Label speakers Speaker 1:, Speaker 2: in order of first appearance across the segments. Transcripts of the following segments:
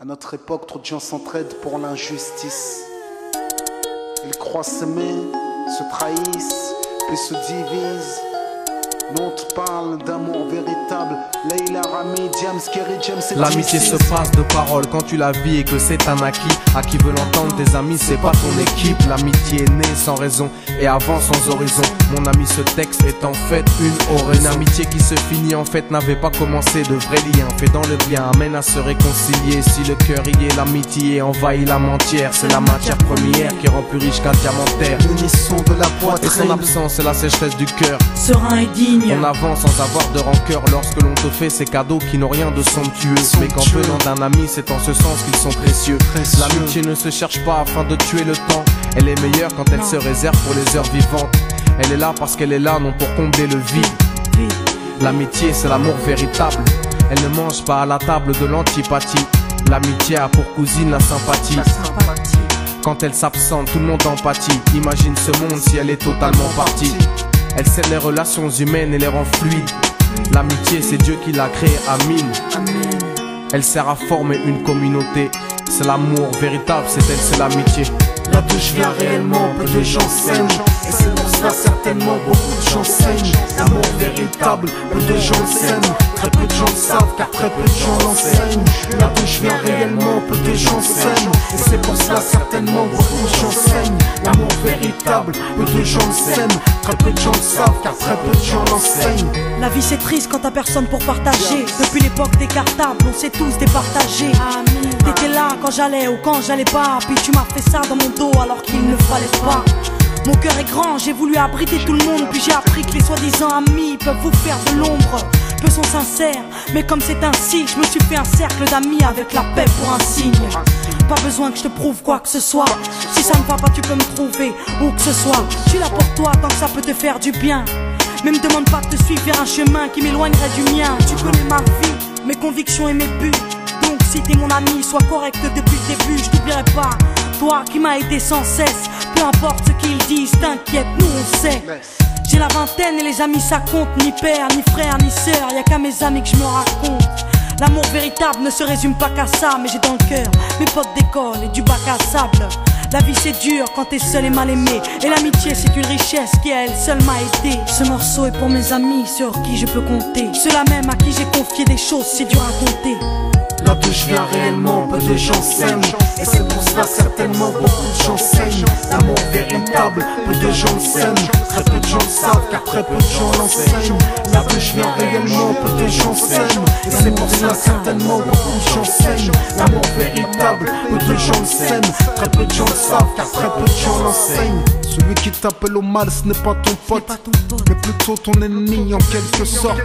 Speaker 1: À notre époque, trop de gens s'entraident pour l'injustice. Ils croient s'aimer, se trahissent, puis se divisent. Nous on te parle d'amour véritable. Leila, Rami, Diams, Kerry, James et
Speaker 2: l'amitié se passe de paroles quand tu la vis et que c'est un acquis. À qui veut l'entendre, tes amis, c'est pas ton équipe. L'amitié est née sans raison et avance sans horizon. Mon ami, ce texte est en fait une oraison. Une amitié qui se finit en fait n'avait pas commencé. De vrais liens faits dans le bien amènent à se réconcilier. Si le cœur y est, l'amitié envahit l'âme entière. C'est la matière première qui rend plus riche qu'un diamantaire.
Speaker 1: L'unisson de la poitrine
Speaker 2: et son absence, c'est la sécheresse du cœur.
Speaker 3: Serein et digne.
Speaker 2: On avance sans avoir de rancœur lorsque l'on te fait ces cadeaux qui n'ont rien de somptueux. Mais qu'en venant d'un ami, c'est en ce sens qu'ils sont précieux. L'amitié ne se cherche pas afin de tuer le temps. Elle est meilleure quand elle se réserve pour les heures vivantes. Elle est là parce qu'elle est là, non pour combler le vide. L'amitié, c'est l'amour véritable. Elle ne mange pas à la table de l'antipathie. L'amitié a pour cousine la sympathie. Quand elle s'absente, tout le monde empathie. Imagine ce monde si elle est totalement partie. Elle scelle les relations humaines et les rend fluides. L'amitié, c'est Dieu qui l'a créée, Amin. Elle sert à former une communauté. C'est l'amour véritable, c'est elle, c'est l'amitié.
Speaker 1: Là d'où je viens réellement, peu de gens s'aiment. Et c'est pour cela certainement beaucoup de gens saignent. L'amour véritable, peu de gens s'aiment. Très peu de gens le savent car très peu de gens l'enseignent. Là d'où je viens réellement, peu de gens s'aiment. Et c'est pour cela certainement beaucoup de gens saignent. L'amour véritable, peu de gens s'aiment. Très peu de gens le savent car très peu de gens l'enseignent.
Speaker 3: La vie c'est triste quand t'as personne pour partager. Depuis l'époque des cartables, on s'est tous départagés. T'étais là quand j'allais ou quand j'allais pas. Puis tu m'as fait ça dans mon dos alors qu'il ne fallait pas. Mon cœur est grand, j'ai voulu abriter tout le monde. Puis j'ai appris que les soi-disant amis peuvent vous faire de l'ombre. Peu sont sincères, mais comme c'est ainsi, je me suis fait un cercle d'amis avec la paix pour un signe. Pas besoin que je te prouve quoi que ce soit. Si ça ne va pas, tu peux me trouver où que ce soit. Je suis là pour toi tant que ça peut te faire du bien. Mais me demande pas de te suivre vers un chemin qui m'éloignerait du mien. Tu connais ma vie, mes convictions et mes buts. Donc si t'es mon ami, sois correct depuis le début. Je t'oublierai pas, toi qui m'as aidé sans cesse. Peu importe ce qu'ils disent, t'inquiète, nous on sait. J'ai la vingtaine et les amis ça compte. Ni père, ni frère, ni sœur, y'a qu'à mes amis que je me raconte. L'amour véritable ne se résume pas qu'à ça. Mais j'ai dans le cœur mes potes d'école et du bac à sable. La vie c'est dur quand t'es seul et mal aimé. Et l'amitié c'est une richesse qui à elle seule m'a aidé. Ce morceau est pour mes amis sur qui je peux compter. Ceux-là même à qui j'ai confié des choses, c'est dur à compter.
Speaker 1: Là d'où je viens réellement, peu de gens s'aiment. Et c'est pour cela certainement beaucoup de gens saignent. L'amour véritable, peu de gens s'aiment. Très peu de gens le savent car très peu de gens l'enseignent. Là d'où je viens réellement, peu de gens s'aiment. Et c'est pour cela certainement beaucoup de gens saignent. L'amour véritable, peu de gens s'aiment. Très peu de gens le savent car très peu de gens l'enseignent. Celui qui t'appelle au mal, ce n'est pas ton pote, mais plutôt ton ennemi en quelque sorte.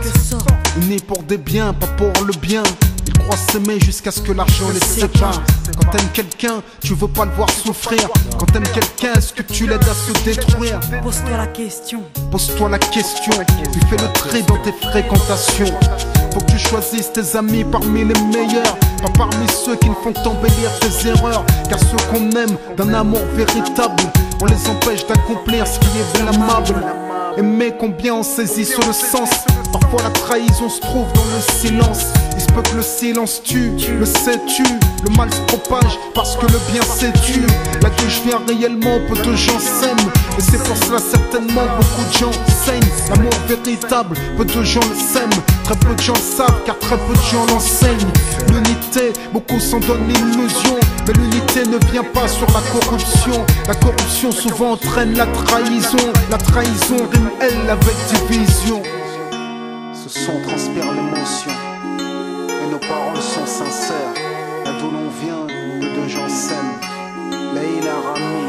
Speaker 1: Unis pour des biens, pas pour le bien. Ils croient s'aimer jusqu'à ce que l'argent les sépare. Quand t'aimes quelqu'un, tu veux pas le voir souffrir. Quand t'aimes quelqu'un, est-ce que tu l'aides à se détruire?
Speaker 3: Pose-toi la question.
Speaker 1: Pose-toi la question. Tu fais le tri dans tes fréquentations. Faut que tu choisisses tes amis parmi les meilleurs, pas parmi ceux qui ne font qu'embellir tes erreurs. Car ceux qu'on aime d'un amour véritable, on les empêche d'accomplir ce qui est blâmable. Aimer combien on saisit sur le sens. Parfois la trahison se trouve dans le silence. Il se peut que le silence tue, le sais-tu. Le mal se propage parce que le bien s'étue. Là d'où je viens réellement, peu de gens s'aiment. Et c'est pour cela certainement beaucoup de gens saignent. L'amour véritable, peu de gens le s'aiment. Très peu de gens le savent car très peu de gens l'enseignent. L'unité, beaucoup s'en donnent l'illusion. Mais l'unité ne vient pas sur la corruption. La corruption souvent entraîne la trahison. La trahison rime elle avec division. Ce son transpire l'émotion et nos paroles sont sincères. Là d'où l'on vient, peu de gens s'aiment. Leila, Rami,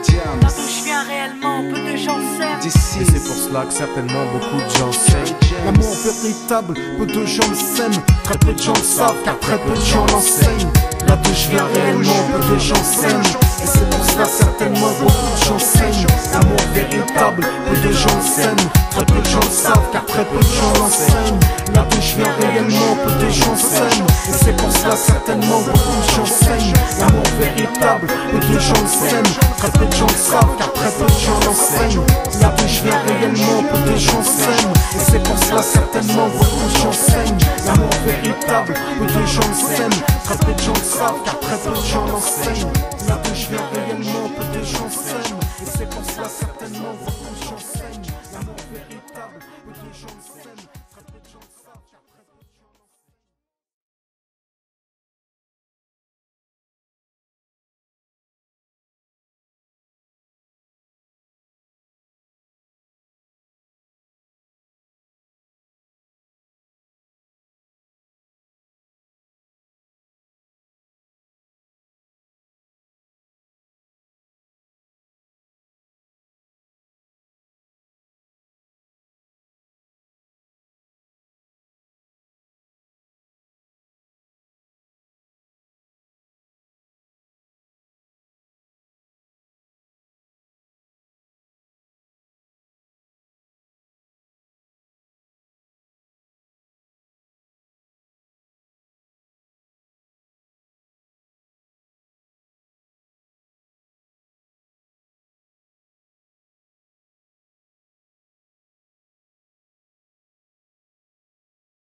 Speaker 1: Diams.
Speaker 3: Là d'où je viens réellement, peu de gens s'aiment.
Speaker 1: D'ici,
Speaker 2: Et c'est pour cela que certainement beaucoup de gens s'aiment.
Speaker 1: l'amour véritable, peu de gens le s'aiment. Très peu de gens le savent car très peu de gens l'enseignent. Là d'où je viens réellement, peu de gens s'aiment. Et c'est pour cela certainement beaucoup de gens saignent. L'amour véritable, peu de gens le s'aiment. Très peu de gens le savent car très peu de gens l'enseignent. Là d'où je viens réellement, peu de gens s'aiment. Et c'est pour cela certainement beaucoup de gens saignent. L'amour véritable, peu de gens le s'aiment. Très peu de gens le savent car très peu de gens l'enseignent. Là d'où je viens réellement, peu de gens s'aiment. Et c'est pour cela certainement beaucoup de gens saignent. L'amour véritable, peu de gens le s'aiment. Très peu de gens savent car très peu de gens l'enseignent.